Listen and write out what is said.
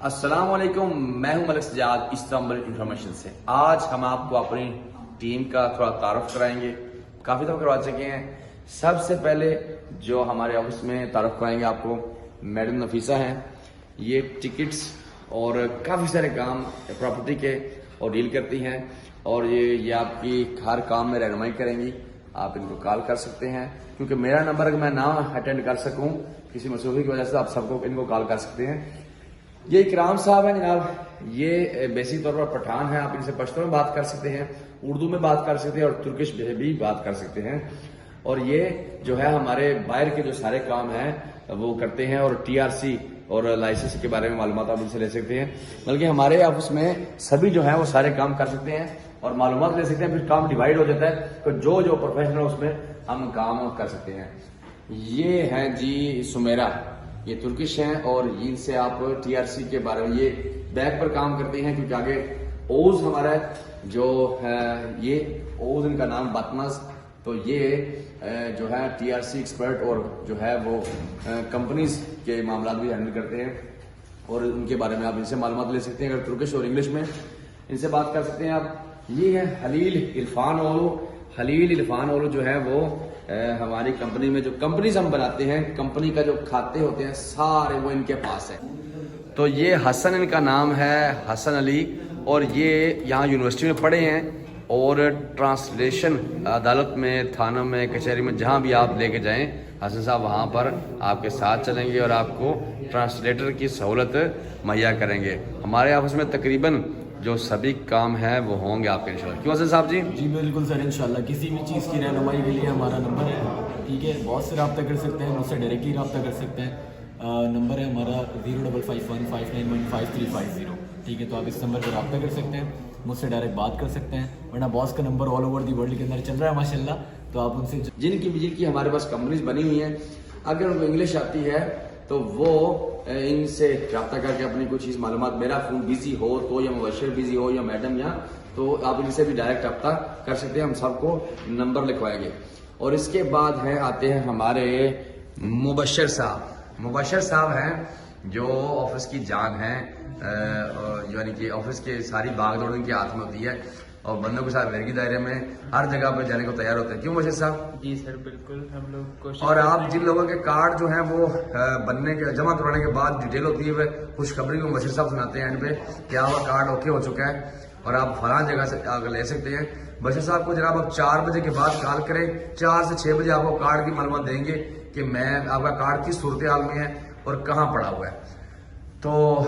السلام علیکم، میں ہوں ملک سجاد استنبول انفارمیشن سے۔ آج ہم آپ کو اپنی ٹیم کا تھوڑا تعارف کرائیں گے، کافی دفعہ کروا چکے ہیں۔ سب سے پہلے جو ہمارے آفس میں تعارف کرائیں گے آپ کو، میڈم نفیسہ ہیں۔ یہ ٹکٹس اور کافی سارے کام پراپرٹی کے اور ڈیل کرتی ہیں، اور یہ آپ کی ہر کام میں رہنمائی کریں گی۔ آپ ان کو کال کر سکتے ہیں، کیونکہ میرا نمبر اگر میں نہ اٹینڈ کر سکوں کسی مصروفی کی وجہ سے، آپ سب کو ان کو کال کر سکتے ہیں۔ یہ اکرام صاحب ہیں جناب، یہ بیسک طور پر پٹھان ہیں۔ آپ ان سے پشتو میں بات کر سکتے ہیں، اردو میں بات کر سکتے ہیں، اور ترکش میں بھی بات کر سکتے ہیں۔ اور یہ جو ہے ہمارے باہر کے جو سارے کام ہیں وہ کرتے ہیں، اور ٹی آر سی اور لائسنس کے بارے میں معلومات آپ ان سے لے سکتے ہیں۔ بلکہ ہمارے آفس میں سبھی جو ہیں وہ سارے کام کر سکتے ہیں اور معلومات لے سکتے ہیں۔ پھر کام ڈیوائڈ ہو جاتا ہے، تو جو پروفیشنل اس میں ہم کام کر سکتے ہیں۔ یہ ہیں جی سمیرا، یہ ترکش ہیں، اور ان سے آپ ٹی آر سی کے بارے میں، یہ بیک پر کام کرتے ہیں، کیونکہ آگے اوز ہمارا جو ہے، یہ اوز ان کا نام بتمز، تو یہ جو ہے ٹی آر سی ایکسپرٹ، اور جو ہے وہ کمپنیز کے معاملات بھی ہینڈل کرتے ہیں، اور ان کے بارے میں آپ ان سے معلومات لے سکتے ہیں۔ اگر ترکش اور انگلش میں ان سے بات کر سکتے ہیں آپ۔ یہ ہے حلیل عرفان اولو۔ حلیل عرفان اولو جو ہے وہ ہماری کمپنی میں جو کمپنیز ہم بناتے ہیں، کمپنی کا جو کھاتے ہوتے ہیں سارے وہ ان کے پاس ہیں۔ تو یہ حسن ان کا نام ہے، حسن علی، اور یہ یہاں یونیورسٹی میں پڑھے ہیں، اور ٹرانسلیشن عدالت میں، تھانوں میں، کچہری میں، جہاں بھی آپ لے کے جائیں حسن صاحب وہاں پر آپ کے ساتھ چلیں گے، اور آپ کو ٹرانسلیٹر کی سہولت مہیا کریں گے۔ ہمارے آفس میں تقریباً جو سبھی کام ہیں وہ ہوں گے آپ کے انشاءاللہ۔ کیوں حسن صاحب جی؟ جی بالکل سر، انشاءاللہ کسی بھی چیز کی رہنمائی کے لیے ہمارا نمبر ہے، ٹھیک ہے، بہت سے رابطہ کر سکتے ہیں، مجھ سے ڈائریکٹلی رابطہ کر سکتے ہیں۔ نمبر ہے ہمارا 05515915350، ٹھیک ہے، تو آپ اس نمبر پر رابطہ کر سکتے ہیں، مجھ سے ڈائریکٹ بات کر سکتے ہیں، ورنہ باس کا number all over the world کے اندر چل رہا ہے ماشاءاللہ، تو آپ ان سے جن کی ہمارے پاس کمپنیز بنی ہوئی ہیں، اگر ان کو انگلش آتی ہے تو وہ ان سے رابطہ کر کے اپنی کوئی چیز معلومات، میرا فون بزی ہو تو، یا مبشر بزی ہو، یا میڈم، یا تو آپ ان سے بھی ڈائریکٹ رابطہ کر سکتے ہیں، ہم سب کو نمبر لکھوائیں گے۔ اور اس کے بعد آتے ہیں ہمارے مبشر صاحب۔ مبشر صاحب ہیں جو آفس کی جان ہیں، یعنی کہ آفس کے ساری باغ دوڑ ان کے ہاتھ میں ہوتی ہے، اور بندوں کے ساتھ ورگی دائرے میں ہر جگہ پہ جانے کو تیار ہوتے ہیں۔ کیوں مبشر صاحب؟ جی سر بالکل، ہم لوگ کوشش اور آپ جن لوگوں کے کارڈ جو ہیں وہ بننے کے، جمع کرانے کے بعد ڈیٹیل ہوتی ہے، وہ خوشخبری کو مبشر صاحب سناتے ہیں اینڈ پہ، کیا ہوا کارڈ اوکے ہو چکا ہے اور آپ فلاں جگہ سے آگے لے سکتے ہیں۔ مبشر صاحب کو جناب آپ 4 بجے کے بعد کال کریں، 4 سے 6 بجے آپ کو کارڈ کی معلومات دیں گے کہ میں آپ کا کارڈ کس صورتحال میں ہے اور کہاں پڑا ہوا ہے۔ تو